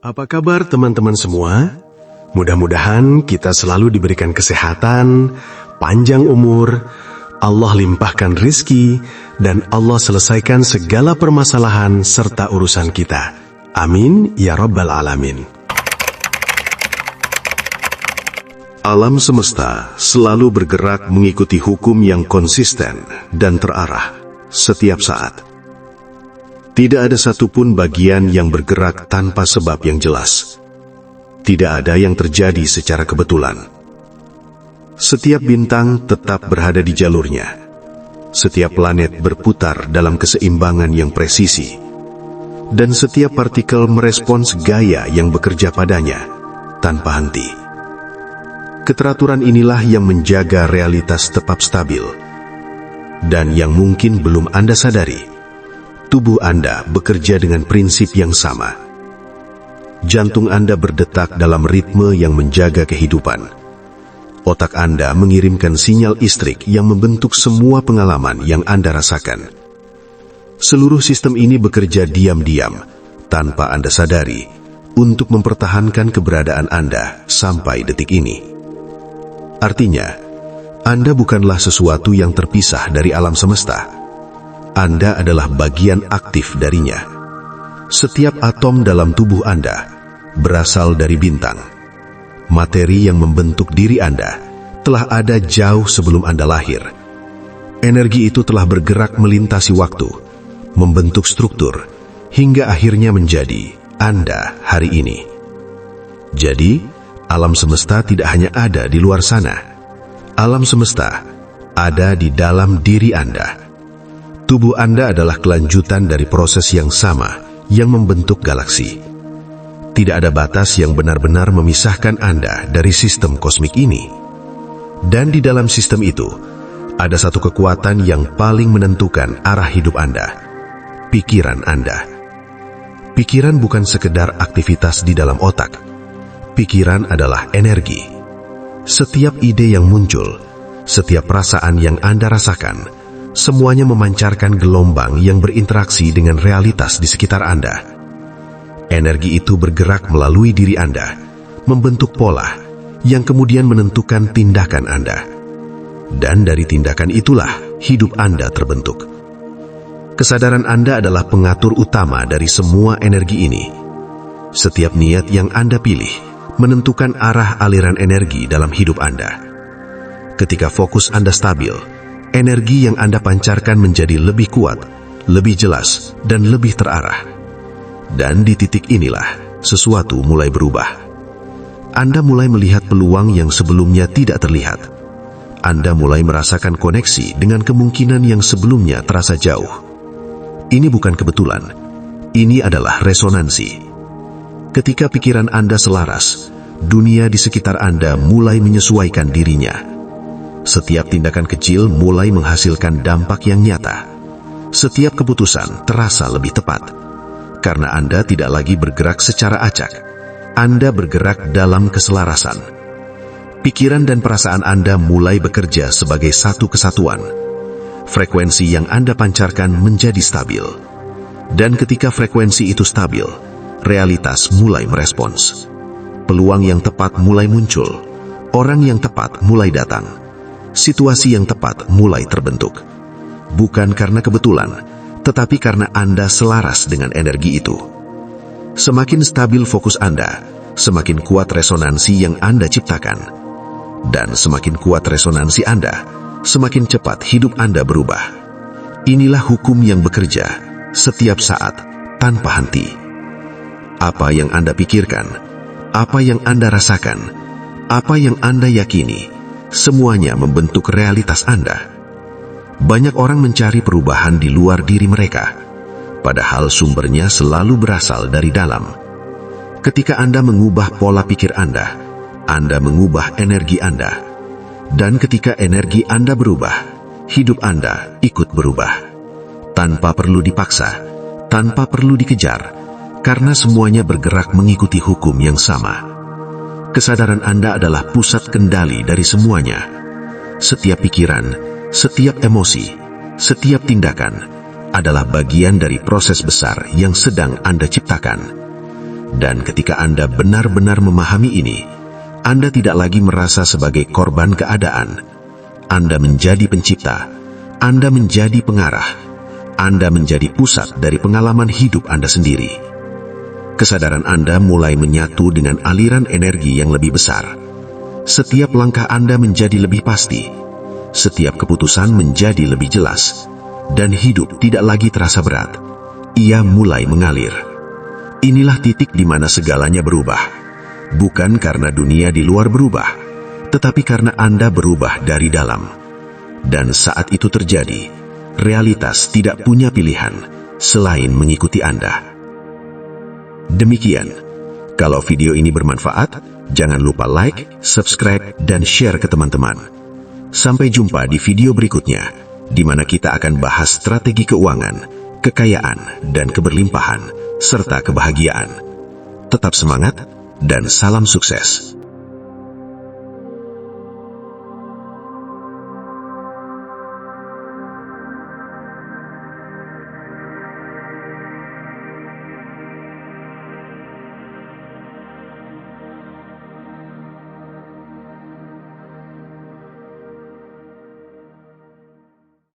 Apa kabar teman-teman semua? Mudah-mudahan kita selalu diberikan kesehatan, panjang umur, Allah limpahkan rizki, dan Allah selesaikan segala permasalahan serta urusan kita. Amin ya Rabbal Alamin. Alam semesta selalu bergerak mengikuti hukum yang konsisten dan terarah setiap saat. Tidak ada satupun bagian yang bergerak tanpa sebab yang jelas. Tidak ada yang terjadi secara kebetulan. Setiap bintang tetap berada di jalurnya. Setiap planet berputar dalam keseimbangan yang presisi. Dan setiap partikel merespons gaya yang bekerja padanya tanpa henti. Keteraturan inilah yang menjaga realitas tetap stabil. Dan yang mungkin belum Anda sadari, tubuh Anda bekerja dengan prinsip yang sama. Jantung Anda berdetak dalam ritme yang menjaga kehidupan. Otak Anda mengirimkan sinyal listrik yang membentuk semua pengalaman yang Anda rasakan. Seluruh sistem ini bekerja diam-diam, tanpa Anda sadari, untuk mempertahankan keberadaan Anda sampai detik ini. Artinya, Anda bukanlah sesuatu yang terpisah dari alam semesta. Anda adalah bagian aktif darinya. Setiap atom dalam tubuh Anda berasal dari bintang. Materi yang membentuk diri Anda telah ada jauh sebelum Anda lahir. Energi itu telah bergerak melintasi waktu, membentuk struktur, hingga akhirnya menjadi Anda hari ini. Jadi, alam semesta tidak hanya ada di luar sana. Alam semesta ada di dalam diri Anda. Tubuh Anda adalah kelanjutan dari proses yang sama yang membentuk galaksi. Tidak ada batas yang benar-benar memisahkan Anda dari sistem kosmik ini. Dan di dalam sistem itu, ada satu kekuatan yang paling menentukan arah hidup Anda. Pikiran Anda. Pikiran bukan sekedar aktivitas di dalam otak. Pikiran adalah energi. Setiap ide yang muncul, setiap perasaan yang Anda rasakan, semuanya memancarkan gelombang yang berinteraksi dengan realitas di sekitar Anda. Energi itu bergerak melalui diri Anda, membentuk pola yang kemudian menentukan tindakan Anda. Dan dari tindakan itulah hidup Anda terbentuk. Kesadaran Anda adalah pengatur utama dari semua energi ini. Setiap niat yang Anda pilih menentukan arah aliran energi dalam hidup Anda. Ketika fokus Anda stabil, energi yang Anda pancarkan menjadi lebih kuat, lebih jelas, dan lebih terarah. Dan di titik inilah, sesuatu mulai berubah. Anda mulai melihat peluang yang sebelumnya tidak terlihat. Anda mulai merasakan koneksi dengan kemungkinan yang sebelumnya terasa jauh. Ini bukan kebetulan. Ini adalah resonansi. Ketika pikiran Anda selaras, dunia di sekitar Anda mulai menyesuaikan dirinya. Setiap tindakan kecil mulai menghasilkan dampak yang nyata. Setiap keputusan terasa lebih tepat. Karena Anda tidak lagi bergerak secara acak. Anda bergerak dalam keselarasan. Pikiran dan perasaan Anda mulai bekerja sebagai satu kesatuan. Frekuensi yang Anda pancarkan menjadi stabil. Dan ketika frekuensi itu stabil, realitas mulai merespons. Peluang yang tepat mulai muncul. Orang yang tepat mulai datang. Situasi yang tepat mulai terbentuk. Bukan karena kebetulan, tetapi karena Anda selaras dengan energi itu. Semakin stabil fokus Anda, semakin kuat resonansi yang Anda ciptakan. Dan semakin kuat resonansi Anda, semakin cepat hidup Anda berubah. Inilah hukum yang bekerja setiap saat tanpa henti. Apa yang Anda pikirkan, apa yang Anda rasakan, apa yang Anda yakini, semuanya membentuk realitas Anda. Banyak orang mencari perubahan di luar diri mereka, padahal sumbernya selalu berasal dari dalam. Ketika Anda mengubah pola pikir Anda mengubah energi Anda. Dan ketika energi Anda berubah, hidup Anda ikut berubah. Tanpa perlu dipaksa, tanpa perlu dikejar, karena semuanya bergerak mengikuti hukum yang sama. Kesadaran Anda adalah pusat kendali dari semuanya. Setiap pikiran, setiap emosi, setiap tindakan adalah bagian dari proses besar yang sedang Anda ciptakan. Dan ketika Anda benar-benar memahami ini, Anda tidak lagi merasa sebagai korban keadaan. Anda menjadi pencipta, Anda menjadi pengarah, Anda menjadi pusat dari pengalaman hidup Anda sendiri. Kesadaran Anda mulai menyatu dengan aliran energi yang lebih besar. Setiap langkah Anda menjadi lebih pasti, setiap keputusan menjadi lebih jelas, dan hidup tidak lagi terasa berat. Ia mulai mengalir. Inilah titik di mana segalanya berubah. Bukan karena dunia di luar berubah, tetapi karena Anda berubah dari dalam. Dan saat itu terjadi, realitas tidak punya pilihan selain mengikuti Anda. Demikian, kalau video ini bermanfaat, jangan lupa like, subscribe, dan share ke teman-teman. Sampai jumpa di video berikutnya, di mana kita akan bahas strategi keuangan, kekayaan, dan keberlimpahan, serta kebahagiaan. Tetap semangat, dan salam sukses.